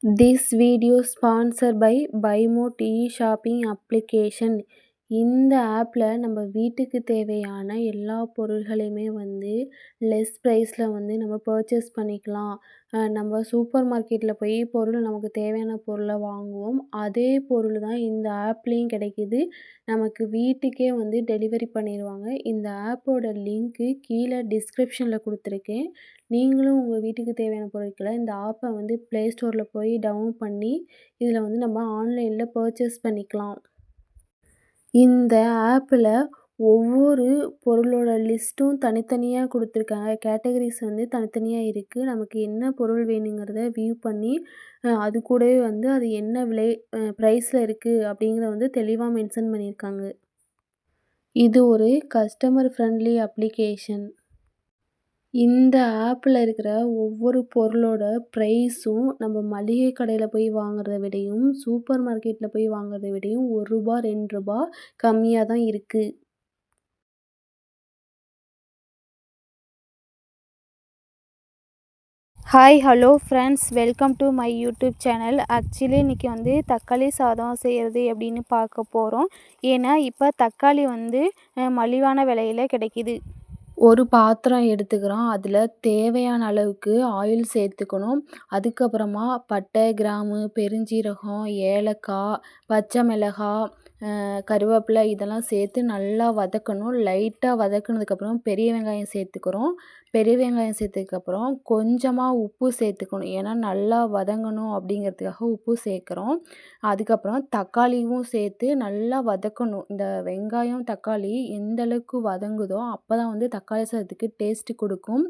This video sponsored by BuyMote e-shopping application. இந்த ஆப்பில் நம்ம வீட்டுக்கு தேவையான எல்லா பொருள்களையுமே லெஸ் ப்ரைஸில் நம்ம பர்ச்சேஸ் பண்ணிக்கலாம். நம்ம சூப்பர் மார்க்கெட்டில் போய் நமக்கு தேவையான பொருளை வாங்குவோம். அதே பொருள் தான் இந்த ஆப்லேயும் கிடைக்கிது. நமக்கு வீட்டுக்கே டெலிவரி பண்ணிடுவாங்க. இந்த ஆப்போட லிங்க்கு கீழே டிஸ்கிரிப்ஷனில் கொடுத்துருக்கேன். நீங்களும் உங்கள் வீட்டுக்கு தேவையான பொருட்களை இந்த ஆப்பை ப்ளே ஸ்டோரில் போய் டவுன்லோட் பண்ணி இதில் நம்ம ஆன்லைனில் பர்ச்சேஸ் பண்ணிக்கலாம். இந்த ஆப்பில் ஒவ்வொரு பொருளோட லிஸ்ட்டும் தனித்தனியாக கொடுத்துருக்காங்க. கேட்டகரிஸ் தனித்தனியாக இருக்குது. நமக்கு என்ன பொருள் வேணுங்கிறத வியூ பண்ணி அது கூடவே அது என்ன விலை ப்ரைஸில் இருக்குது அப்படிங்கிறத தெளிவாக மென்ஷன் பண்ணியிருக்காங்க. இது ஒரு கஸ்டமர் ஃப்ரெண்ட்லி அப்ளிகேஷன். இந்த ஆப்பில் இருக்கிற ஒவ்வொரு பொருளோட ப்ரைஸும் நம்ம மளிகை கடையில் போய் வாங்குறத விடையும் சூப்பர் மார்க்கெட்டில் போய் வாங்குறத விடையும் ரூ. 1 2 கம்மியாக தான் இருக்குது. Hi hello friends, welcome to my YouTube channel. Actually இன்றைக்கி தக்காளி சாதம் செய்கிறது எப்படின்னு பார்க்க போகிறோம். ஏன்னா இப்போ தக்காளி மலிவான விலையில் கிடைக்கிது. ஒரு பாத்திரம் எடுத்துக்கிறோம். அதில் தேவையான அளவுக்கு ஆயில் சேர்த்துக்கணும். அதுக்கப்புறமா பட்டை, கிராம்பு, பெருஞ்சீரகம், ஏலக்காய், பச்சை மிளகாய், கருவேப்பிலை இதெல்லாம் சேர்த்து நல்லா வதக்கணும். லைட்டாக வதக்குனதுக்கப்புறம் பெரிய வெங்காயம் சேர்த்துக்கிறோம். பெரிய வெங்காயம் சேர்த்ததுக்கப்புறம் கொஞ்சமாக உப்பு சேர்த்துக்கணும். ஏன்னா நல்லா வதங்கணும் அப்படிங்கிறதுக்காக உப்பு சேர்க்குறோம். அதுக்கப்புறம் தக்காளியும் சேர்த்து நல்லா வதக்கணும். இந்த வெங்காயம், தக்காளி எந்த அளவுக்கு வதங்குதோ அப்போ தான் தக்காளி சாதத்துக்கு டேஸ்ட்டு கொடுக்கும்.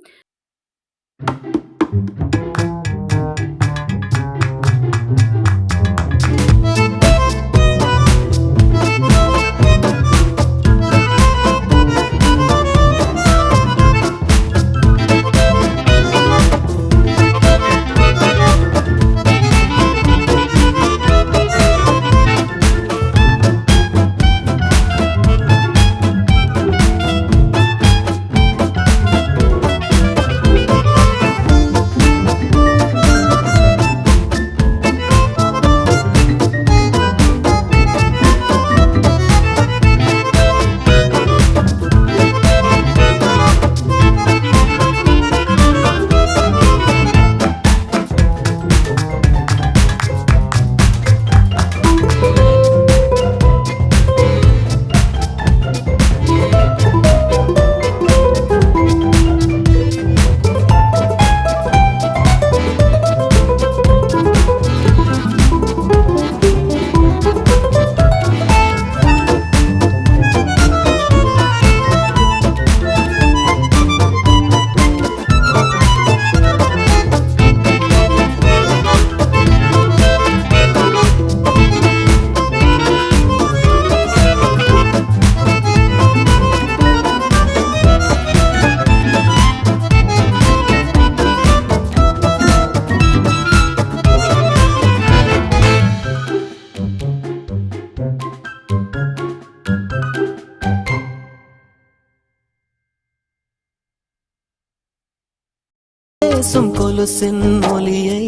பேசும் கொலுசின் ஒலியை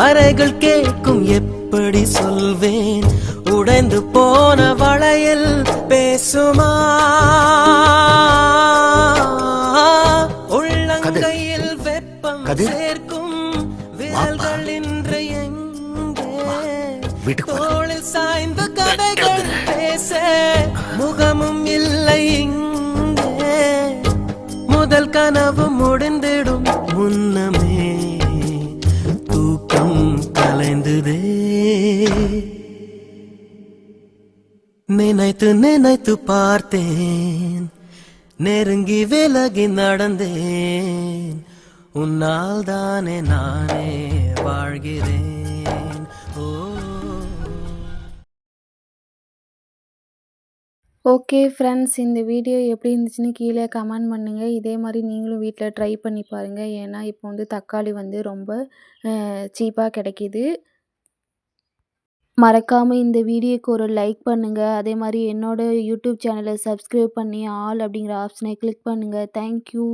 அறைகள் கேட்கும் எப்படி சொல்வேன்? உடைந்து போன வளையல் பேசுமா? உள்ளங்கையில் வெப்பம் சேர்க்கும் விரல்கள் இன்று எங்கே? தோளில் சாய்ந்த கதைகள் பேச முகமும் இல்லை இங்கே. முதல் கனவு முடிந்திடும் முன்னமே தூக்கம் கலைந்ததே. நினைத்து நினைத்து பார்த்தேன், நெருங்கி விலகி நடந்தேன். உன்னால் தானே நானே வாழ்கிறேன். ஓகே ஃப்ரெண்ட்ஸ், இந்த வீடியோ எப்படி இருந்துச்சுன்னு கீழே கமெண்ட் பண்ணுங்கள். இதே மாதிரி நீங்களும் வீட்டில் ட்ரை பண்ணி பாருங்கள். ஏன்னா இப்போ தக்காளி ரொம்ப சீப்பாக கிடைக்கிது. மறக்காமல் இந்த வீடியோக்கு ஒரு லைக் பண்ணுங்கள். அதே மாதிரி என்னோட யூடியூப் சேனலை சப்ஸ்கிரைப் பண்ணி ஆல் அப்படிங்கிற ஆப்ஷனை கிளிக் பண்ணுங்கள். தேங்க்யூ.